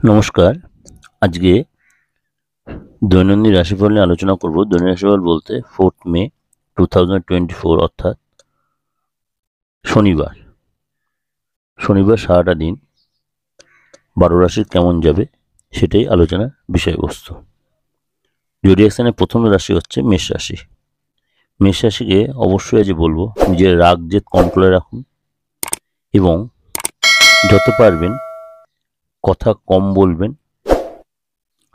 নমস্কার। আজকে দৈনন্দিন রাশিফল নিয়ে আলোচনা করব। দৈনন্দিন রাশিফল বলতে 4th মে 2024 অর্থাৎ শনিবার। সারাটা দিন 12 রাশির কেমন যাবে সেটাই আলোচনার বিষয়বস্তু। জোডিয়াক সাইনের প্রথম রাশি হচ্ছে মেষ রাশি। মেষ রাশিকে অবশ্যই আজ বলবো নিজের রাগ জেদ কন্ট্রোলে রাখুন এবং যত পারবেন কথা কম বলবেন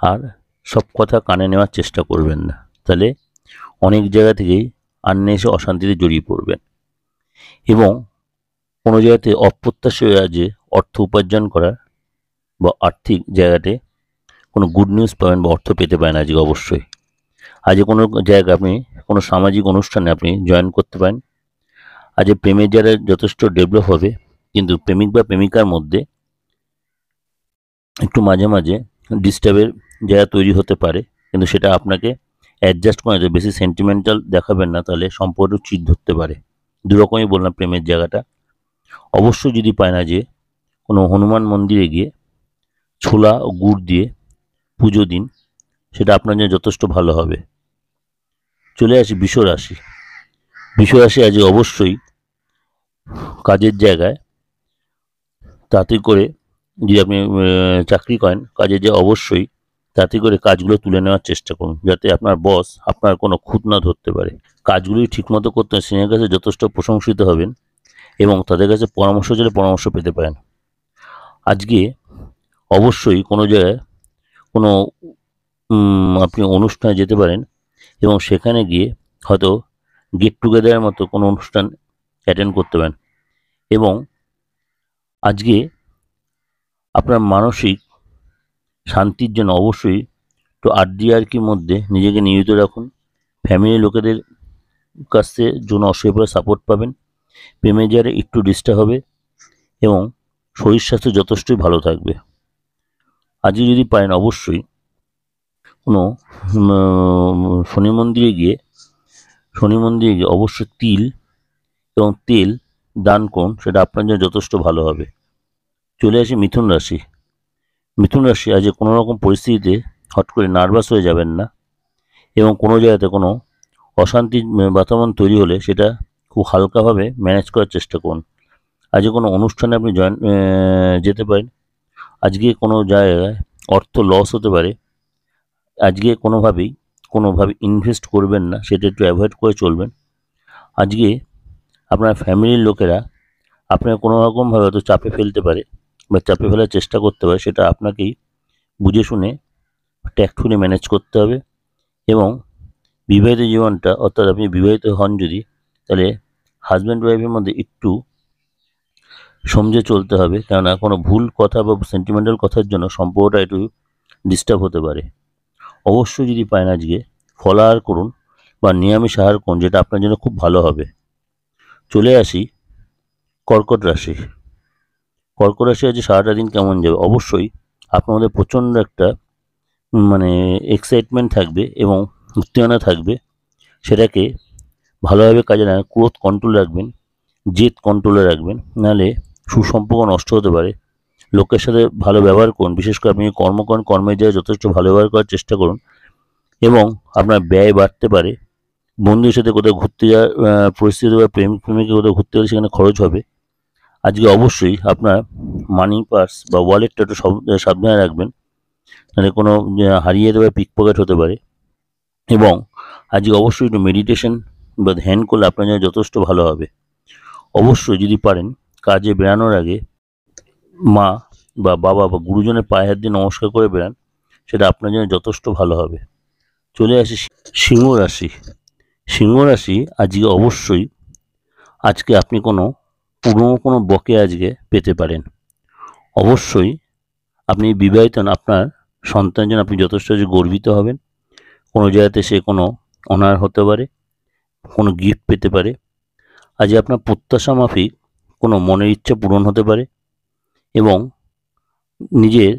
আর সব কথা কানে নেওয়ার চেষ্টা করবেন না, তাহলে অনেক জায়গা থেকেই আন্নেসে অশান্তিতে জড়িয়ে পড়বেন এবং কোনো জায়গাতে অপ্রত্যাশিত যে অর্থ উপার্জন করার বা আর্থিক জায়গাতে কোনো গুড নিউজ পাবেন বা অর্থ পেতে পারেন। আজকে অবশ্যই আজ কোনো জায়গায় আপনি কোনো সামাজিক অনুষ্ঠানে আপনি জয়েন করতে পারেন। আজ প্রেমের জায়গা যথেষ্ট ডেভেলপ হবে, কিন্তু প্রেমিক বা প্রেমিকার মধ্যে একটু মাঝে মাঝে ডিস্টার্বের জায়গা তৈরি হতে পারে, কিন্তু সেটা আপনাকে অ্যাডজাস্ট করে নিতে, বেশি সেন্টিমেন্টাল দেখাবেন না, তাহলে সম্পর্ক চিট ধরতে পারে। দুরকমই বললাম প্রেমের জায়গাটা। অবশ্যই যদি পায় না যে কোনো হনুমান মন্দিরে গিয়ে ছোলা ও গুড় দিয়ে পুজো দিন, সেটা আপনার জন্য যথেষ্ট ভালো হবে। চলে আসি বৃষ রাশি। বৃষ রাশি আজ অবশ্যই কাজের জায়গায় তাড়াতাড়ি করে, যদি আপনি চাকরি করেন, কাজের যে অবশ্যই তাড়াতাড়ি করে কাজগুলো তুলে নেওয়ার চেষ্টা করুন, যাতে আপনার বস আপনার কোনো খুঁত না ধরতে পারে। কাজগুলি ঠিকমতো করতে সিনিয়র কাছে যথেষ্ট প্রশংসিত হবেন এবং তাদের কাছে পরামর্শ চাইলে পরামর্শ পেতে পারেন। আজকে অবশ্যই কোনো জায়গায় কোনো আপনি অনুষ্ঠানে যেতে পারেন এবং সেখানে গিয়ে হয়তো গেট টুগেদারের মতো কোনো অনুষ্ঠান অ্যাটেন্ড করতে পারেন এবং আজকে আপনার মানসিক শান্তির জন্য অবশ্যই একটু আড্ডি মধ্যে নিজেকে নিয়োজিত রাখুন। ফ্যামিলির লোকেদের কাছ থেকে জন্য অসুবিধা সাপোর্ট পাবেন। প্রেমের জায়গায় একটু ডিস্টার্ব হবে এবং শরীর স্বাস্থ্য যথেষ্টই ভালো থাকবে। আজকে যদি পারেন অবশ্যই কোনো শনি মন্দিরে গিয়ে অবশ্যই তিল এবং তেল দান করুন, সেটা আপনার জন্য যথেষ্ট ভালো হবে। চলে আসি মিথুন রাশি। মিথুন রাশি আজ কোনো রকম পরিস্থিতিতে হট করে নার্ভাস হয়ে যাবেন না এবং কোনো জায়গাতে কোনো অশান্তির বাতাবরণ তৈরি হলে সেটা খুব হালকাভাবে ম্যানেজ করার চেষ্টা করুন। আজ কোনো অনুষ্ঠানে আপনি যেতে পারেন। আজকে কোনো জায়গায় অর্থ লস হতে পারে। আজকে কোনোভাবে ইনভেস্ট করবেন না, সেটা একটু অ্যাভয়েড করে চলবেন। আজকে আপনার ফ্যামিলির লোকেরা আপনাকে কোনো রকমভাবে হয়তো চাপে ফেলতে পারে বা চাপে ফেলার চেষ্টা করতে পারে, সেটা আপনাকেই বুঝে শুনে ট্যাক্টফুলি ম্যানেজ করতে হবে। এবং বিবাহিত জীবনটা, অর্থাৎ আপনি বিবাহিত হন যদি, তাহলে হাজব্যান্ড ওয়াইফের মধ্যে একটু সমঝে চলতে হবে, কেননা কোনো ভুল কথা বা সেন্টিমেন্টাল কথার জন্য সম্পর্কটা একটু ডিস্টার্ব হতে পারে। অবশ্যই যদি পারেন আজকে ফলাহার করুন বা নিরামিষ আহার করুন, যেটা আপনার জন্য খুব ভালো হবে। চলে আসি কর্কট রাশি। কর্কট রাশি আজ সারাটা দিন কেমন যাবে? অবশ্যই আপনার মধ্যে প্রচণ্ড একটা এক্সাইটমেন্ট থাকবে এবং উত্তেজনা থাকবে। সেটাকে ভালোভাবে কাজে লাগান, ক্রোধ কন্ট্রোল রাখবেন, জেদ কন্ট্রোলে রাখবেন, নাহলে সুসম্পর্ক নষ্ট হতে পারে। লোকের সাথে ভালো ব্যবহার করুন, বিশেষ করে আপনি কর্ম করেন, কর্মের জায়গায় যথেষ্ট ভালো ব্যবহার করার চেষ্টা করুন এবং আপনার ব্যয় বাড়তে পারে। বন্ধুদের সাথে কোথাও ঘুরতে যাওয়ার পরিস্থিতি বা প্রেমিকা কোথাও ঘুরতে গেলে সেখানে খরচ হবে। আজকে অবশ্যই আপনার মানি পার্স বা ওয়ালেটটা একটু সাবধানে রাখবেন, নাহলে কোনো হারিয়ে যেতে পারে, পিকপকেট হতে পারে। এবং আজকে অবশ্যই একটু মেডিটেশন বা ধ্যান করলে আপনার জন্য যথেষ্ট ভালো হবে। অবশ্যই যদি পারেন কাজে বেরানোর আগে মা বা বাবা বা গুরুজনের পায়ে হাত দিয়ে নমস্কার করে বেরান, সেটা আপনার জন্য যথেষ্ট ভালো হবে। চলে আসি সিংহ রাশি। সিংহ রাশি আজকে অবশ্যই আপনি কোনো পুরনো কোনো বকেয়া আজকে পেতে পারেন। অবশ্যই আপনি বিবাহিত, আপনার সন্তানের জন্য আপনি যথেষ্ট গর্বিত হবেন। কোনো জায়গাতে সে কোনো অনার হতে পারে, কোনো গিফট পেতে পারে। আজ আপনার প্রত্যাশা মাফিক কোনো মনের ইচ্ছা পূরণ হতে পারে এবং নিজের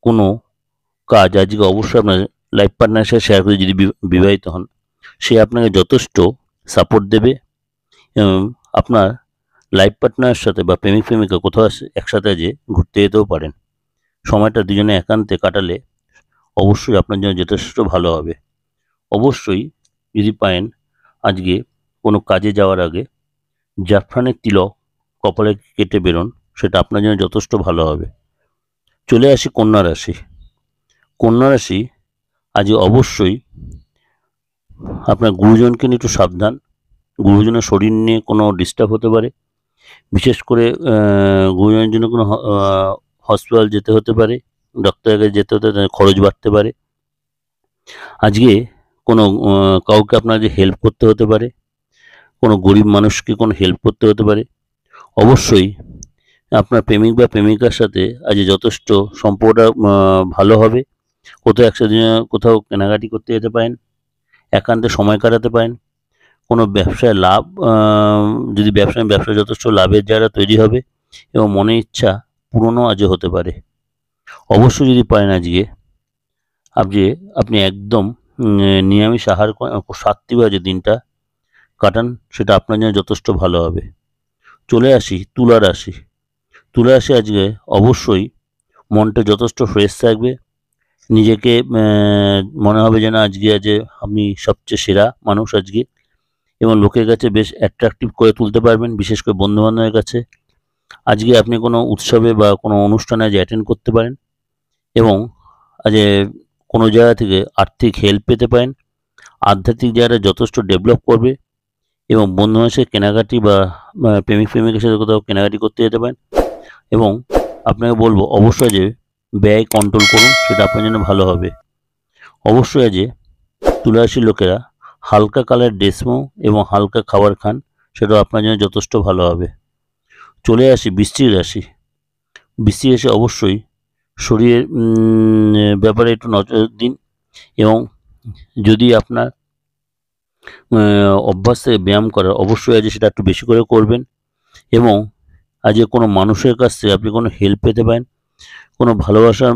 কোনো কাজ আজকে অবশ্যই আপনার লাইফ পার্টনারের সাথে শেয়ার করে, যদি বিবাহিত হন, সে আপনাকে যথেষ্ট সাপোর্ট দেবে এবং আপনার লাইফ পার্টনারের সাথে বা প্রেমিকা কোথাও একসাথে যে ঘুরতে যেতেও পারেন। সময়টা দুজনে একান্তে কাটালে অবশ্যই আপনার জন্য যথেষ্ট ভালো হবে। অবশ্যই যদি পারেন আজকে কোনো কাজে যাওয়ার আগে জাফরানের তিলক কপালে কেটে বেরোন, সেটা আপনার জন্য যথেষ্ট ভালো হবে। চলে আসি কন্যা রাশি। কন্যা রাশি আজ অবশ্যই আপনার গুরুজনকে নিয়ে একটু সাবধান। গুরুজনের শরীর নিয়ে কোনো ডিস্টার্ব হতে পারে, বিশেষ করে গুরুজনের জন্য কোনো হসপিটাল যেতে হতে পারে, ডক্টরের কাছে যেতে হতে পারে, খরচ বাড়তে পারে। আজকে কোনো কাউকে আপনার যে হেল্প করতে হতে পারে, কোনো গরিব মানুষকে কোনো হেল্প করতে হতে পারে। অবশ্যই আপনার প্রেমিক বা প্রেমিকার সাথে আজ যথেষ্ট সম্পর্কটা ভালো হবে। কোথাও একসাথে কোথাও কেনাকাটি করতে যেতে পারেন, একান্তে সময় কাটাতে পারেন। কোনো ব্যবসায় লাভ, যদি ব্যবসা যথেষ্ট লাভের জায়গা তৈরি হবে এবং মনের ইচ্ছা পূরণও আজ হতে পারে। অবশ্যই যদি পারেন আজকে আপনি একদম নিরামিষ আহার সাত্ত্বিকভাবে দিনটা কাটান, সেটা আপনার জন্য যথেষ্ট ভালো হবে। চলে আসি তুলা রাশি। তুলা রাশি আজকে অবশ্যই মনটা যথেষ্ট ফ্রেশ থাকবে। নিজেকে মনে হবে যেন আজকে আমি সবচেয়ে সেরা মানুষ আজকে, এবং লোকের কাছে বেশ অ্যাট্রাকটিভ করে তুলতে পারবেন, বিশেষ করে বন্ধুবান্ধবের কাছে। আজকে আপনি কোনো উৎসবে বা কোনো অনুষ্ঠানে আজ অ্যাটেন্ড করতে পারেন এবং আজ কোনো জায়গা থেকে আর্থিক হেল্প পেতে পারেন। আধ্যাত্মিক জায়গাটা যথেষ্ট ডেভেলপ করবে এবং বন্ধু মানুষের কেনাকাটি বা প্রেমিক প্রেমিকের সাথে কোথাও কেনাকাটি করতে যেতে পারেন। এবং আপনাকে বলবো অবশ্যই যে ব্যয় কন্ট্রোল করুন, সেটা আপনার জন্য ভালো হবে। অবশ্যই যে তুলা রাশির লোকেরা হালকা কালার ড্রেস এবং হালকা খাবার খান, সেটাও আপনার জন্য যথেষ্ট ভালো হবে। চলে আসি বৃশ্চিক রাশি। বৃশ্চিক রাশি অবশ্যই শরীরের ব্যাপারে একটু নজর দিন, এবং যদি আপনার অভ্যাস থেকে ব্যায়াম করার, অবশ্যই আজ সেটা একটু বেশি করে করবেন। এবং আজ কোনো মানুষের কাছ থেকে আপনি কোনো হেল্প পেতে পারেন, কোনো ভালোবাসার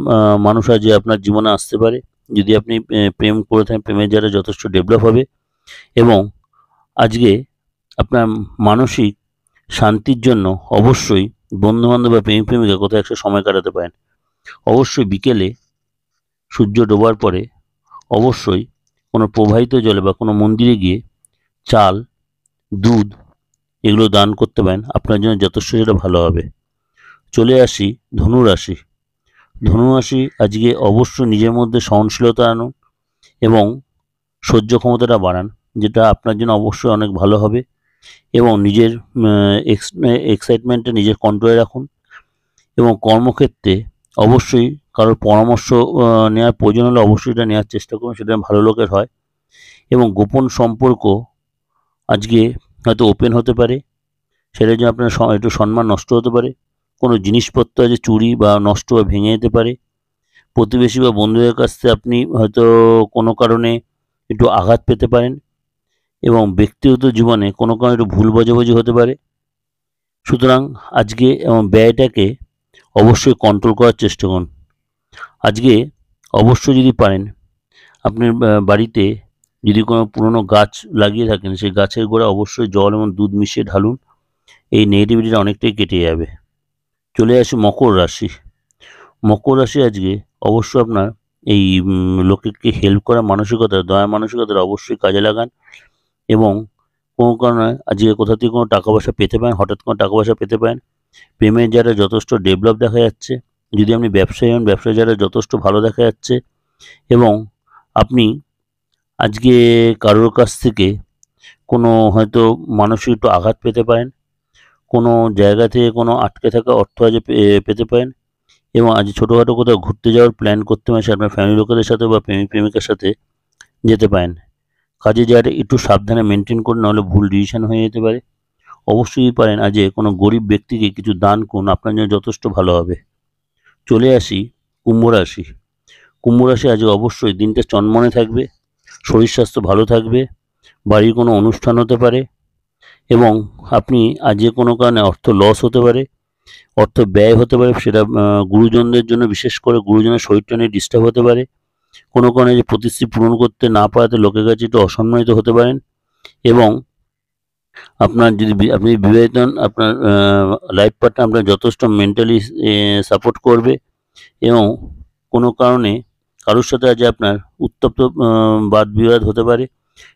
মানুষ আজ আপনার জীবনে আসতে পারে। যদি আপনি প্রেম করে থাকেন, প্রেমের জায়গাটা যথেষ্ট ডেভেলপ হবে এবং আজকে আপনার মানসিক শান্তির জন্য অবশ্যই বন্ধুবান্ধব বা প্রেমিক প্রেমিকা কোথাও একসাথে সময় কাটাতে পারেন। অবশ্যই বিকেলে সূর্য ডোবার পরে অবশ্যই কোনো প্রবাহিত জলে বা কোনো মন্দিরে গিয়ে চাল, দুধ এগুলো দান করতে পারেন, আপনার জন্য যথেষ্ট সেটা ভালো হবে। চলে আসি ধনু রাশি। ধনু রাশি আজকে অবশ্যই নিজের মধ্যে সহনশীলতা আনুন এবং সহ্য ক্ষমতাটা বাড়ান, যেটা আপনার জন্য অবশ্যই অনেক ভালো হবে। এবং নিজের এক্সাইটমেন্টটা নিজের কন্ট্রোলে রাখুন এবং কর্মক্ষেত্রে অবশ্যই কারোর পরামর্শ নেওয়ার প্রয়োজন হলে অবশ্যই এটা নেওয়ার চেষ্টা করুন, সেটা ভালো লোকের হয়। এবং গোপন সম্পর্ক আজকে হয়তো ওপেন হতে পারে, সেটার জন্য আপনার একটু সম্মান নষ্ট হতে পারে। কোনো জিনিসপত্র আজ চুরি বা নষ্ট বা ভেঙে যেতে পারে। প্রতিবেশী বা বন্ধুদের কাছ থেকে আপনি হয়তো কোনো কারণে একটু আঘাত পেতে পারেন এবং ব্যক্তিগত জীবনে কোনো কারণে একটু ভুল বোঝাবুঝি হতে পারে। সুতরাং আজকে ব্যয়টাকে অবশ্যই কন্ট্রোল করার চেষ্টা করুন। আজকে অবশ্যই যদি পারেন আপনার বাড়িতে যদি কোনো পুরনো গাছ লাগিয়ে থাকেন, সেই গাছের গোড়ায় অবশ্যই জল এবং দুধ মিশিয়ে ঢালুন, এই নেগেটিভিটিটা অনেকটাই কেটে যাবে। চলে আসি মকর রাশি। মকর রাশি আজকে অবশ্যই আপনার এই লোকেকে হেল্প করার মানসিকতা, দয়া মানসিকতাটা অবশ্যই কাজে লাগান এবং কোনো কারণে আজকে কোথা থেকে কোনো টাকা পয়সা পেতে পারেন, হঠাৎ কোনো টাকা পয়সা পেতে পারেন। প্রেমের জায়গাটা যথেষ্ট ডেভেলপ দেখা যাচ্ছে। যদি আপনি ব্যবসায়ী হন, ব্যবসার জায়গাটা যথেষ্ট ভালো দেখা যাচ্ছে এবং আপনি আজকে কারোর কাছ থেকে কোনো হয়তো মানসিক একটু আঘাত পেতে পারেন, কোনো জায়গা থেকে কোনো আটকে থাকা অর্থ আজ পেতে পারেন এবং আজ ছোটোখাটো কোথাও ঘুরতে যাওয়ার প্ল্যান করতে পারেন, সে আপনার ফ্যামিলি লোকেদের সাথে বা প্রেমিক প্রেমিকার সাথে যেতে পারেন। কাজে জায়গাটা একটু সাবধানে মেনটেন করুন, নাহলে ভুল ডিসিশন হয়ে যেতে পারে। অবশ্যই পারেন আজ কোনো গরিব ব্যক্তিকে কিছু দান করুন, আপনার জন্য যথেষ্ট ভালো হবে। চলে আসি কুম্ভ রাশি। কুম্ভ রাশি আজ অবশ্যই দিনটা চনমনে থাকবে, শরীর স্বাস্থ্য ভালো থাকবে, বাড়ির কোনো অনুষ্ঠান হতে পারে এবং আপনি আজ কোনো কারণে অর্থ লস হতে পারে, অর্থ ব্যয় হতে পারে, সেটা গুরুজনদের জন্য, বিশেষ করে গুরুজনের শরীরটা নিয়ে ডিস্টার্ব হতে পারে। কোনো কারণে যে প্রতিশ্রুতি পূরণ করতে না পারাতে লোকের কাছে একটু অসম্মানিত হতে পারেন এবং আপনার যদি আপনি বিবাহিত হন, আপনার লাইফ পার্টনার আপনার যথেষ্ট মেন্টালি সাপোর্ট করবে এবং কোনো কারণে কারোর সাথে আজ আপনার উত্তপ্ত বাদ বিবাদ হতে পারে,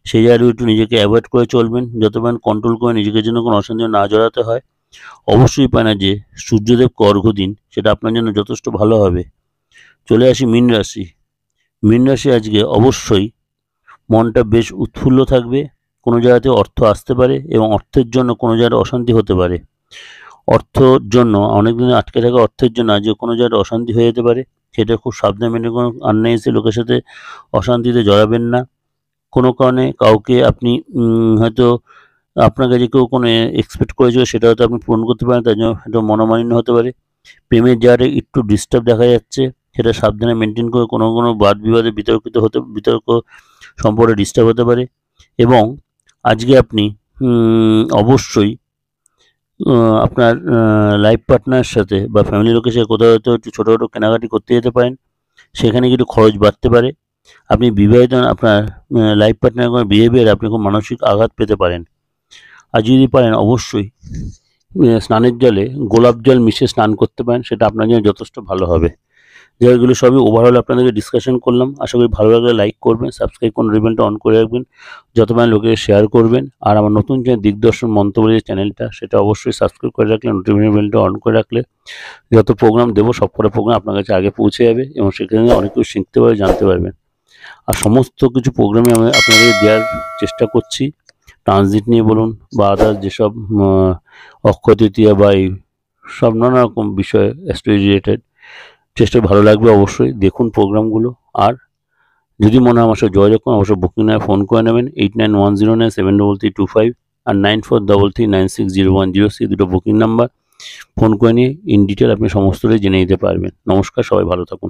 সেই জায়গায় একটু নিজেকে অ্যাভয়েড করে চলবেন, যত পারেন কন্ট্রোল করে নিজেকে যেন কোনো অশান্তি না জড়াতে হয়। অবশ্যই পায় না যে সূর্যদেবকে অর্ঘ্য দিন, সেটা আপনার জন্য যথেষ্ট ভালো হবে। চলে আসি মীন রাশি। মীন রাশি আজকে অবশ্যই মনটা বেশ উৎফুল্ল থাকবে, কোনো জায়গাতে অর্থ আসতে পারে এবং অর্থের জন্য কোনো জায়গায় অশান্তি হতে পারে। অর্থর জন্য অনেকদিন আটকে থাকা অর্থের জন্য আজকে কোনো জায়গায় অশান্তি হয়ে যেতে পারে, সেটা খুব সাবধানে মেনে কোনো আননেসেসারি লোকের সাথে অশান্তিতে জড়াবেন না। কোনো কারণে কাউকে আপনি হয়তো আপনার কাছে কেউ কোনো এক্সপেক্ট করেছিল সেটা হয়তো আপনি পূরণ করতে পারেন, তার জন্য হয়তো মনোমালিন্য হতে পারে। প্রেমের জায়গাটা একটু ডিস্টার্ব দেখা যাচ্ছে, সেটা সাবধানে মেনটেন করে কোনো কোনো বাদ বিবাদে বিতর্ক সম্পর্কে ডিস্টার্ব হতে পারে। এবং আজকে আপনি অবশ্যই আপনার লাইফ পার্টনারের সাথে বা ফ্যামিলি লোকের সাথে কোথাও হয়তো একটু ছোটোখাটো কেনাকাটি করতে যেতে পারেন, সেখানে কিছু খরচ বাড়তে পারে। আপনি বিবাহিত আপনার লাইফ পার্টনারের কোনো বিহেভিয়ারে আপনি খুব মানসিক আঘাত পেতে পারেন। আর যদি পারেন অবশ্যই স্নানের জলে গোলাপ জল মিশিয়ে স্নান করতে পারেন, সেটা আপনার জন্য যথেষ্ট ভালো হবে। যেগুলো সবই ওভারঅল আপনাদেরকে ডিসকাশন করলাম। আশা করি ভালো লাগলে লাইক করবেন, সাবস্ক্রাইব করুন, বেলটা অন করে রাখবেন, যত পারেন লোকের শেয়ার করবেন। আর আমার নতুন যে দিগদর্শন মন্তব্য যে চ্যানেলটা, সেটা অবশ্যই সাবস্ক্রাইব করে রাখলে, নোটিফিকেশন বেলটা অন করে রাখলে যত প্রোগ্রাম দেবো সবকটা প্রোগ্রাম আপনার কাছে আগে পৌঁছে যাবে এবং সেখানে অনেক কিছু শিখতে পারবে, জানতে পারবেন। আর সমস্ত কিছু প্রোগ্রামে আমি আপনাদের দেওয়ার চেষ্টা করছি, ট্রানজিট নিয়ে বলুন বা আদার্স যেসব অক্ষয় তৃতীয়া বা এই সব নানা রকম বিষয় অ্যাস্ট্রোলজি রিলেটেড। চেষ্টা ভালো লাগবে, অবশ্যই দেখুন প্রোগ্রামগুলো। আর যদি মনে হয় আমার সাথে যোগাযোগ করুন, অবশ্যই বুকিং নেয় ফোন করে নেবেন 8910973325 আর 9433960106 দুটো বুকিং নাম্বার। ফোন করে নিয়ে ইন ডিটেল আপনি সমস্তটাই জেনে নিতে পারবেন। নমস্কার, সবাই ভালো থাকুন।